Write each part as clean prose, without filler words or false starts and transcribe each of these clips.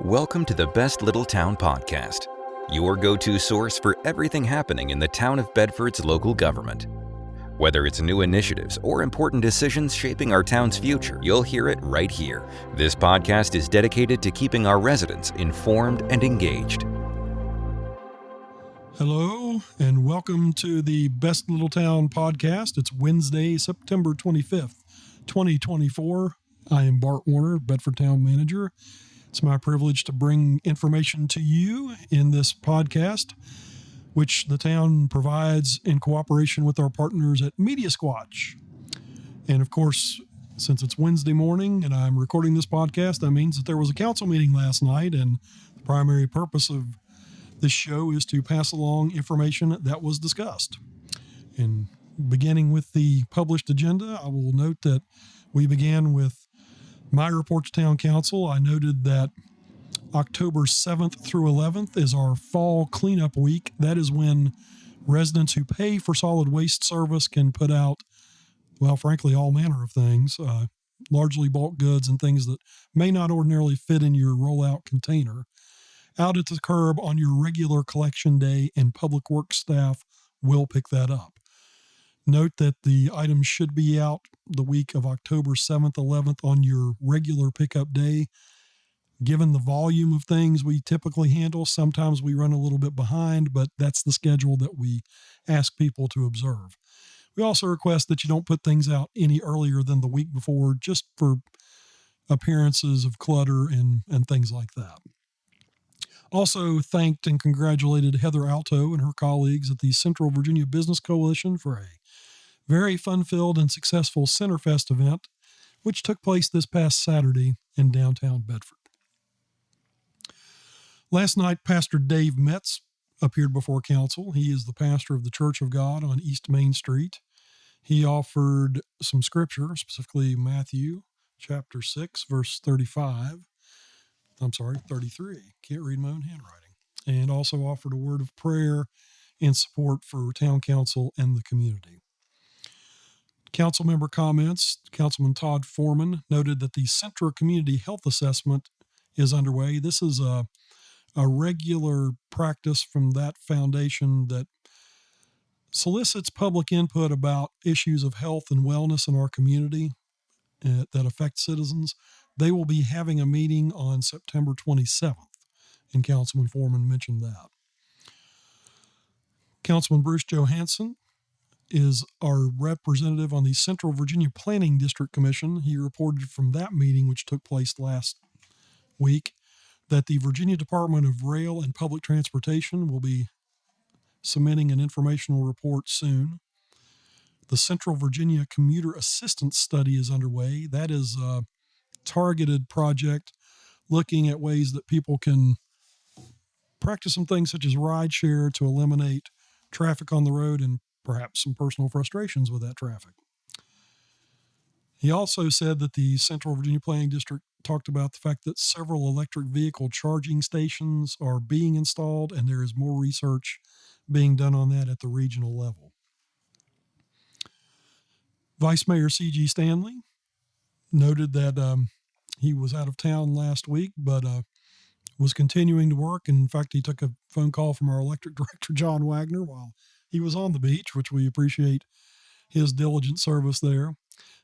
Welcome to the Best Little Town Podcast, your go-to source for everything happening in the town of Bedford's local government. Whether it's new initiatives or important decisions shaping our town's future, you'll hear it right here. This podcast is dedicated to keeping our residents informed and engaged. Hello, and welcome to the Best Little Town Podcast. It's Wednesday, September 25th, 2024. I am Bart Warner, Bedford Town Manager. It's my privilege to bring information to you in this podcast, which the town provides in cooperation with our partners at Media Squatch. And of course, since it's Wednesday morning and I'm recording this podcast, that means that there was a council meeting last night, and the primary purpose of this show is to pass along information that was discussed. And beginning with the published agenda, I will note that we began with my report to Town Council. I noted that October 7th through 11th is our fall cleanup week. That is when residents who pay for solid waste service can put out, well, frankly, all manner of things, largely bulk goods and things that may not ordinarily fit in your rollout container, out at the curb on your regular collection day, and public works staff will pick that up. Note that the items should be out the week of October 7th, 11th on your regular pickup day. Given the volume of things we typically handle, sometimes we run a little bit behind, but that's the schedule that we ask people to observe. We also request that you don't put things out any earlier than the week before, just for appearances of clutter and things like that. Also thanked and congratulated Heather Alto and her colleagues at the Central Virginia Business Coalition for a very fun-filled and successful Centerfest event, which took place this past Saturday in downtown Bedford. Last night, Pastor Dave Metz appeared before council. He is the pastor of the Church of God on East Main Street. He offered some scripture, specifically Matthew chapter 6, verse 33. Can't read my own handwriting. And also offered a word of prayer in support for town council and the community. Council member comments. Councilman Todd Foreman noted that the Centra Community Health Assessment is underway. This is a regular practice from that foundation that solicits public input about issues of health and wellness in our community that affect citizens. They will be having a meeting on September 27th, and Councilman Foreman mentioned that. Councilman Bruce Johansson is our representative on the Central Virginia Planning District Commission. He reported from that meeting, which took place last week, that the Virginia Department of Rail and Public Transportation will be submitting an informational report soon. The Central Virginia Commuter Assistance Study is underway. That is a targeted project looking at ways that people can practice some things such as rideshare to eliminate traffic on the road and perhaps some personal frustrations with that traffic. He also said that the Central Virginia Planning District talked about the fact that several electric vehicle charging stations are being installed, and there is more research being done on that at the regional level. Vice Mayor C.G. Stanley noted that he was out of town last week, but was continuing to work. In fact, he took a phone call from our electric director, John Wagner, while he was on the beach, which we appreciate his diligent service there.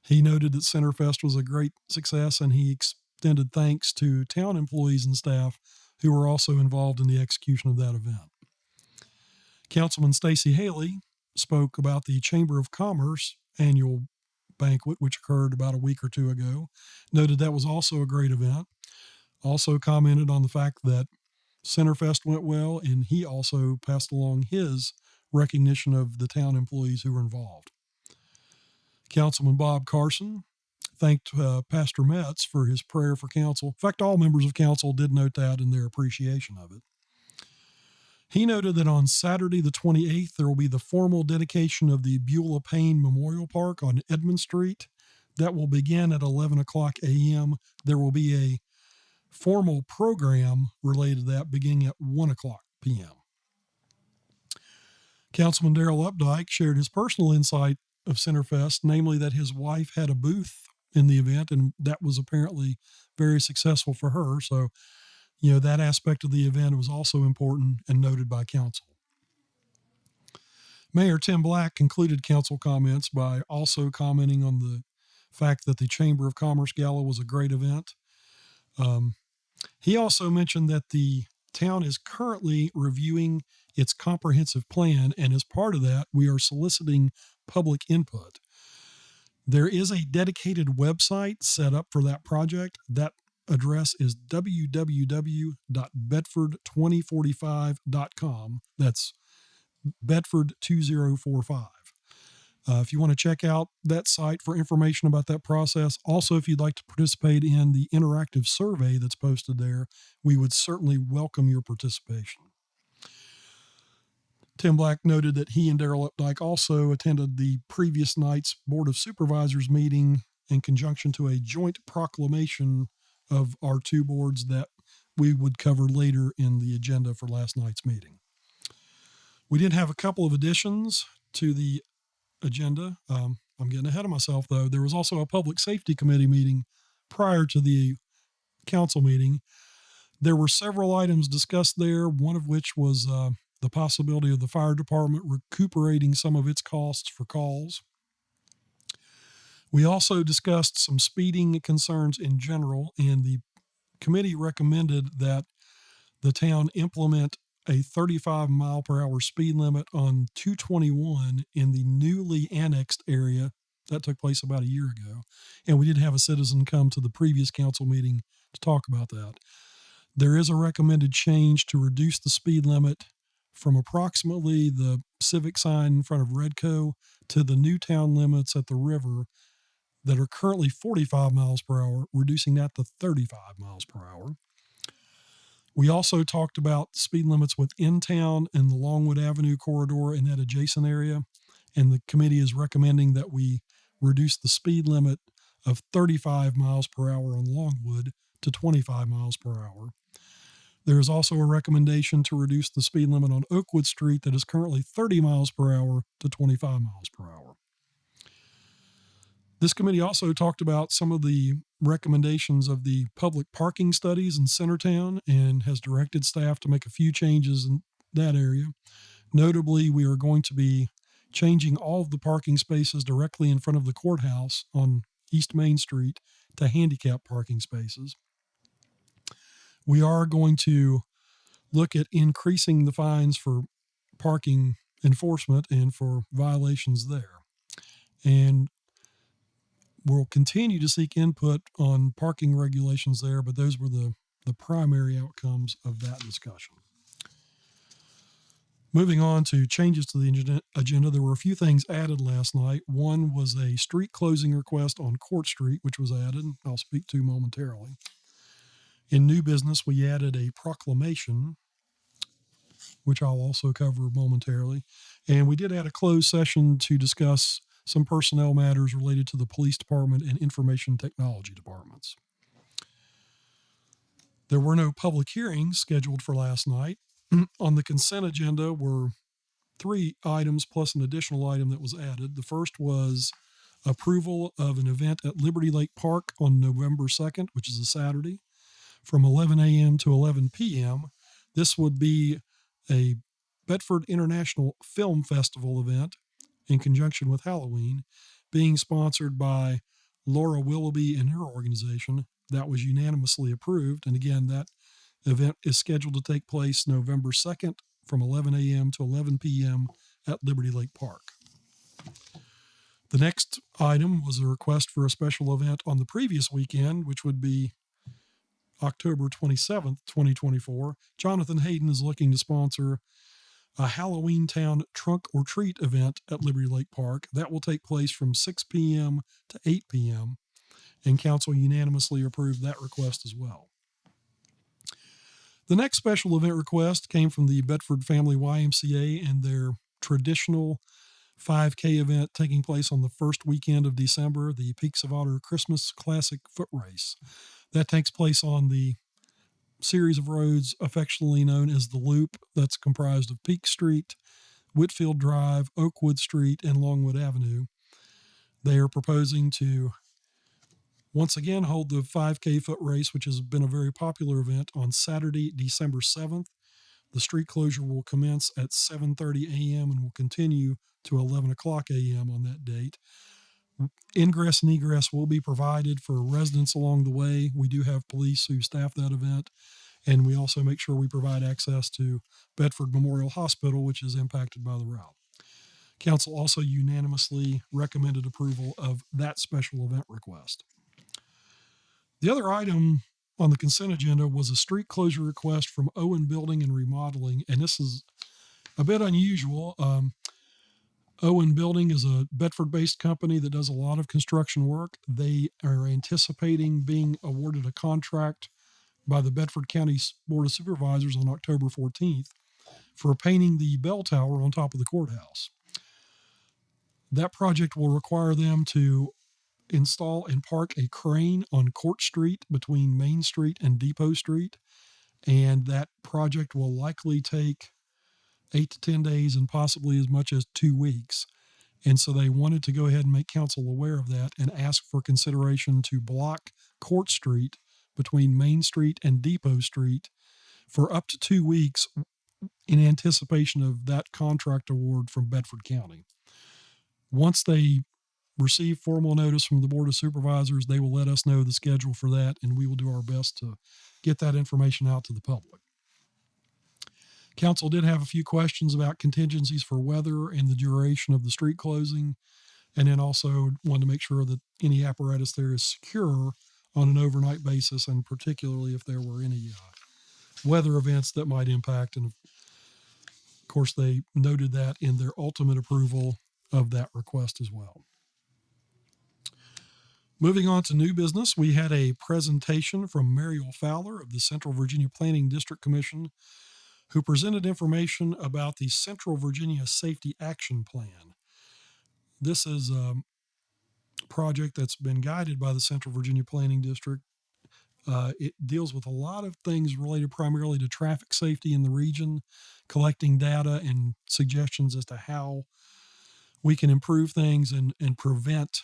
He noted that Centerfest was a great success, and he extended thanks to town employees and staff who were also involved in the execution of that event. Councilman Stacey Haley spoke about the Chamber of Commerce annual banquet, which occurred about a week or two ago, noted that was also a great event, also commented on the fact that Centerfest went well, and he also passed along his recognition of the town employees who were involved. Councilman Bob Carson thanked Pastor Metz for his prayer for council. In fact, all members of council did note that in their appreciation of it. He noted that on Saturday the 28th, there will be the formal dedication of the Beulah Payne Memorial Park on Edmond Street. That will begin at 11 o'clock a.m. There will be a formal program related to that beginning at 1 o'clock p.m. Councilman Darrell Updike shared his personal insight of Centerfest, namely that his wife had a booth in the event, and that was apparently very successful for her. So that aspect of the event was also important and noted by council. Mayor Tim Black concluded council comments by also commenting on the fact that the Chamber of Commerce Gala was a great event. He also mentioned that the town is currently reviewing its comprehensive plan, and as part of that, we are soliciting public input. There is a dedicated website set up for that project. That address is www.bedford2045.com. That's Bedford 2045. If you want to check out that site for information about that process, also if you'd like to participate in the interactive survey that's posted there, we would certainly welcome your participation. Tim Black noted that he and Darrell Updike also attended the previous night's Board of Supervisors meeting in conjunction to a joint proclamation of our two boards that we would cover later in the agenda for last night's meeting. We did have a couple of additions to the agenda. I'm getting ahead of myself, though. There was also a Public Safety Committee meeting prior to the council meeting. There were several items discussed there, one of which was the possibility of the fire department recuperating some of its costs for calls. We also discussed some speeding concerns in general, and the committee recommended that the town implement a 35 mile per hour speed limit on 221 in the newly annexed area. That took place about a year ago. And we did have a citizen come to the previous council meeting to talk about that. There is a recommended change to reduce the speed limit from approximately the civic sign in front of Redco to the new town limits at the river that are currently 45 miles per hour, reducing that to 35 miles per hour. We also talked about speed limits within town in the Longwood Avenue corridor in that adjacent area, and the committee is recommending that we reduce the speed limit of 35 miles per hour on Longwood to 25 miles per hour. There is also a recommendation to reduce the speed limit on Oakwood Street that is currently 30 miles per hour to 25 miles per hour. This committee also talked about some of the recommendations of the public parking studies in Centertown and has directed staff to make a few changes in that area. Notably, we are going to be changing all of the parking spaces directly in front of the courthouse on East Main Street to handicap parking spaces. We are going to look at increasing the fines for parking enforcement and for violations there. And we'll continue to seek input on parking regulations there, but those were the primary outcomes of that discussion. Moving on to changes to the agenda, there were a few things added last night. One was a street closing request on Court Street, which was added, I'll speak to momentarily. In new business, we added a proclamation, which I'll also cover momentarily. And we did add a closed session to discuss some personnel matters related to the police department and information technology departments. There were no public hearings scheduled for last night. On the consent agenda were 3 items plus an additional item that was added. The first was approval of an event at Liberty Lake Park on November 2nd, which is a Saturday, from 11 a.m. to 11 p.m. This would be a Bedford International Film Festival event in conjunction with Halloween, being sponsored by Laura Willoughby and her organization. That was unanimously approved. And again, that event is scheduled to take place November 2nd from 11 a.m. to 11 p.m. at Liberty Lake Park. The next item was a request for a special event on the previous weekend, which would be October 27th, 2024. Jonathan Hayden is looking to sponsor a Halloween Town Trunk or Treat event at Liberty Lake Park. That will take place from 6 p.m. to 8 p.m., and council unanimously approved that request as well. The next special event request came from the Bedford Family YMCA and their traditional 5K event taking place on the first weekend of December, the Peaks of Otter Christmas Classic Foot Race. That takes place on the series of roads affectionately known as the Loop. That's comprised of Peak Street, Whitfield Drive, Oakwood Street, and Longwood Avenue. They are proposing to once again hold the 5K foot race, which has been a very popular event, on Saturday, December 7th. The street closure will commence at 7:30 a.m. and will continue to 11 o'clock a.m. on that date. Ingress and egress will be provided for residents along the way. We do have police who staff that event, and we also make sure we provide access to Bedford Memorial Hospital, which is impacted by the route. Council also unanimously recommended approval of that special event request. The other item on the consent agenda was a street closure request from Owen Building and Remodeling, and this is a bit unusual. Owen Building is a Bedford-based company that does a lot of construction work. They are anticipating being awarded a contract by the Bedford County Board of Supervisors on October 14th for painting the bell tower on top of the courthouse. That project will require them to install and park a crane on Court Street between Main Street and Depot Street, and that project will likely take 8 to 10 days and possibly as much as 2 weeks. And so they wanted to go ahead and make council aware of that and ask for consideration to block Court Street between Main Street and Depot Street for up to 2 weeks in anticipation of that contract award from Bedford County. Once they receive formal notice from the Board of Supervisors, they will let us know the schedule for that, and we will do our best to get that information out to the public. Council did have a few questions about contingencies for weather and the duration of the street closing, and then also wanted to make sure that any apparatus there is secure on an overnight basis, and particularly if there were any weather events that might impact. And of course, they noted that in their ultimate approval of that request as well. Moving on to new business, we had a presentation from Mariel Fowler of the Central Virginia Planning District Commission, who presented information about the Central Virginia Safety Action Plan. This is a project that's been guided by the Central Virginia Planning District. It deals with a lot of things related primarily to traffic safety in the region, collecting data and suggestions as to how we can improve things and prevent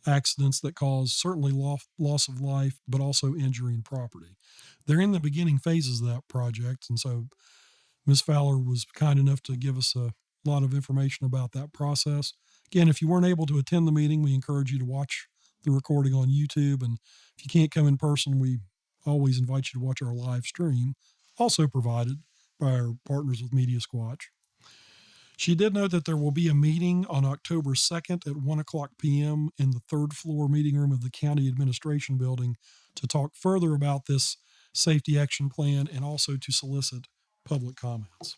accidents that cause certainly loss of life, but also injury and property. They're in the beginning phases of that project, and so Ms. Fowler was kind enough to give us a lot of information about that process. Again, if you weren't able to attend the meeting, we encourage you to watch the recording on YouTube, and if you can't come in person, we always invite you to watch our live stream, also provided by our partners with Media Squatch. She did note that there will be a meeting on October 2nd at 1 o'clock p.m. in the third floor meeting room of the County Administration Building to talk further about this safety action plan and also to solicit public comments.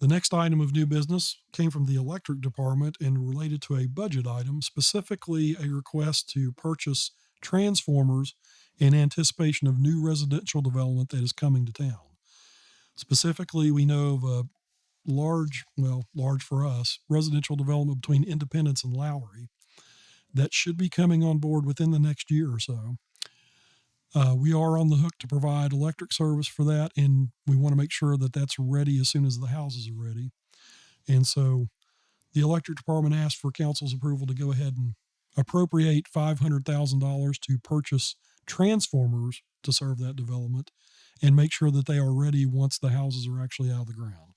The next item of new business came from the electric department and related to a budget item, specifically a request to purchase transformers in anticipation of new residential development that is coming to town. Specifically, we know of a large for us, residential development between Independence and Lowry that should be coming on board within the next year or so. We are on the hook to provide electric service for that, and we want to make sure that that's ready as soon as the houses are ready. And so the electric department asked for council's approval to go ahead and appropriate $500,000 to purchase transformers to serve that development and make sure that they are ready once the houses are actually out of the ground.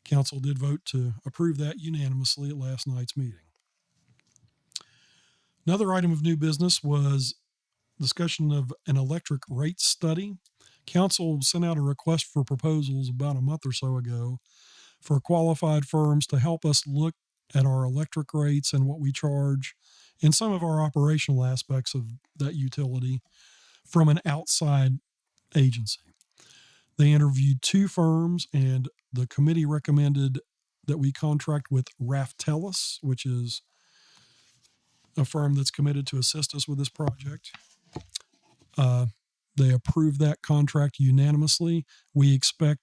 Council did vote to approve that unanimously at last night's meeting. Another item of new business was discussion of an electric rate study. Council sent out a request for proposals about a month or so ago for qualified firms to help us look at our electric rates and what we charge and some of our operational aspects of that utility from an outside agency. They interviewed 2 firms, and the committee recommended that we contract with Raftellus, which is a firm that's committed to assist us with this project. They approved that contract unanimously. We expect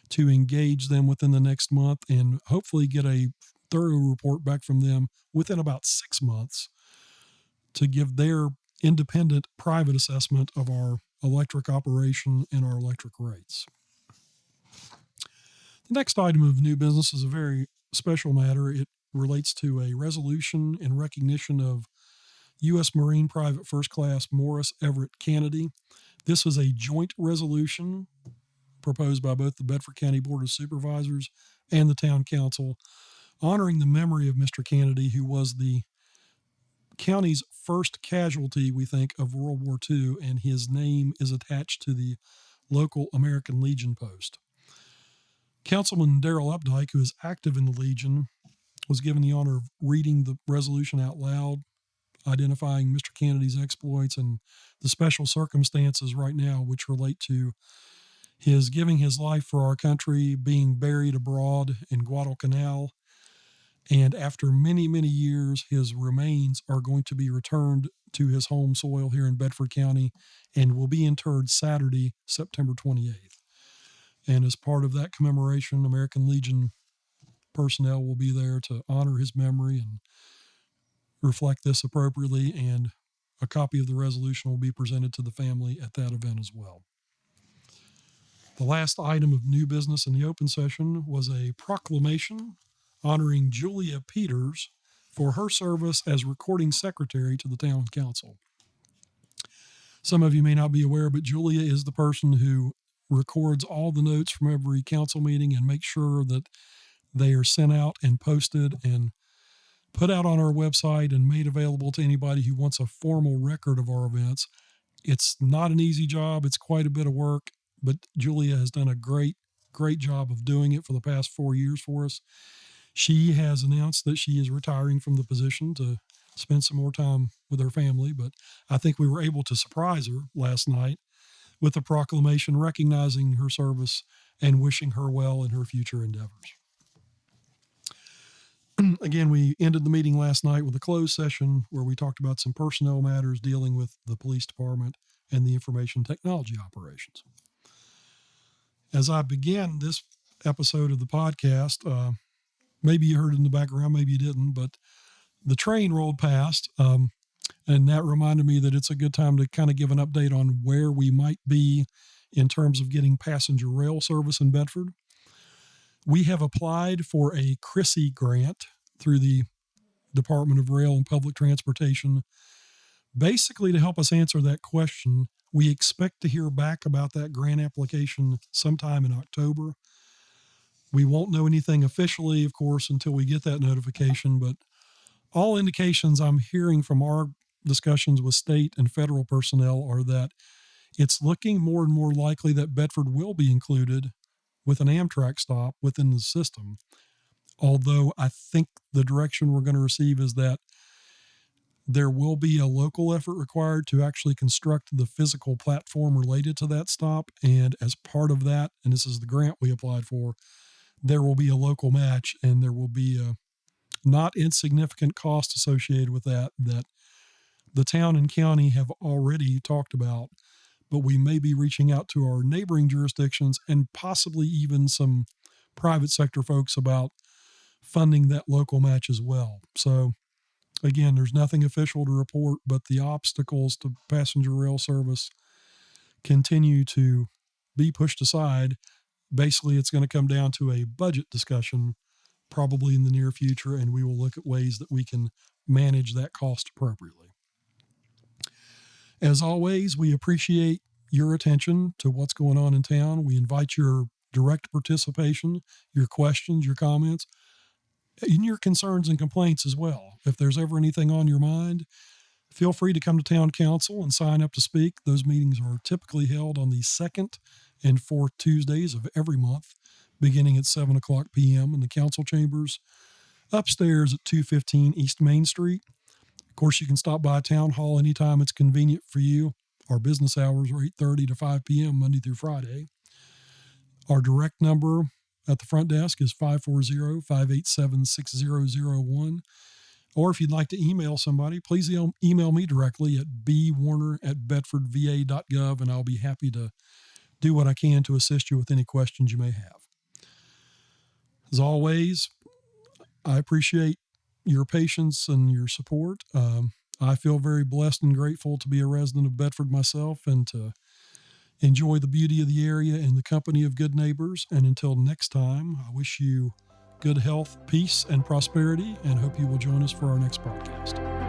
to engage them within the next month and hopefully get a thorough report back from them within about 6 months to give their independent private assessment of our electric operation and our electric rates. The next item of new business is a very special matter. It relates to a resolution in recognition of U.S. Marine Private First Class Morris Everett Kennedy. This was a joint resolution proposed by both the Bedford County Board of Supervisors and the Town Council, honoring the memory of Mr. Kennedy, who was the county's first casualty, we think, of World War II, and his name is attached to the local American Legion post. Councilman Darrell Updike, who is active in the Legion, was given the honor of reading the resolution out loud, identifying Mr. Kennedy's exploits and the special circumstances right now which relate to his giving his life for our country, being buried abroad in Guadalcanal, and after many, many years, his remains are going to be returned to his home soil here in Bedford County and will be interred Saturday, September 28th. And as part of that commemoration, American Legion personnel will be there to honor his memory and reflect this appropriately, and a copy of the resolution will be presented to the family at that event as well. The last item of new business in the open session was a proclamation honoring Julia Peters for her service as recording secretary to the town council. Some of you may not be aware, but Julia is the person who records all the notes from every council meeting and makes sure that they are sent out and posted and put out on our website and made available to anybody who wants a formal record of our events. It's not an easy job. It's quite a bit of work, but Julia has done a great job of doing it for the past 4 years for us. She has announced that she is retiring from the position to spend some more time with her family, but I think we were able to surprise her last night with a proclamation recognizing her service and wishing her well in her future endeavors. Again, we ended the meeting last night with a closed session where we talked about some personnel matters dealing with the police department and the information technology operations. As I began this episode of the podcast, maybe you heard it in the background, maybe you didn't, but the train rolled past, and that reminded me that it's a good time to kind of give an update on where we might be in terms of getting passenger rail service in Bedford. We have applied for a CRISI grant through the Department of Rail and Public Transportation, basically to help us answer that question. We expect to hear back about that grant application sometime in October. We won't know anything officially, of course, until we get that notification, but all indications I'm hearing from our discussions with state and federal personnel are that it's looking more and more likely that Bedford will be included with an Amtrak stop within the system. Although I think the direction we're going to receive is that there will be a local effort required to actually construct the physical platform related to that stop. And as part of that, and this is the grant we applied for, there will be a local match, and there will be a not insignificant cost associated with that the town and county have already talked about, but we may be reaching out to our neighboring jurisdictions and possibly even some private sector folks about funding that local match as well. So again, there's nothing official to report, but the obstacles to passenger rail service continue to be pushed aside. Basically, it's going to come down to a budget discussion probably in the near future, and we will look at ways that we can manage that cost appropriately. As always, we appreciate your attention to what's going on in town. We invite your direct participation, your questions, your comments, and your concerns and complaints as well. If there's ever anything on your mind, feel free to come to town council and sign up to speak. Those meetings are typically held on the second and fourth Tuesdays of every month, beginning at 7 o'clock p.m. in the council chambers upstairs at 215 East Main Street. Of course, you can stop by Town Hall anytime it's convenient for you. Our business hours are 8:30 to 5 p.m. Monday through Friday. Our direct number at the front desk is 540-587-6001. Or if you'd like to email somebody, please email me directly at bwarner@bedfordva.gov, and I'll be happy to do what I can to assist you with any questions you may have. As always, I appreciate your patience and your support. I feel very blessed and grateful to be a resident of Bedford myself and to enjoy the beauty of the area and the company of good neighbors. And until next time, I wish you good health, peace, and prosperity, and hope you will join us for our next podcast.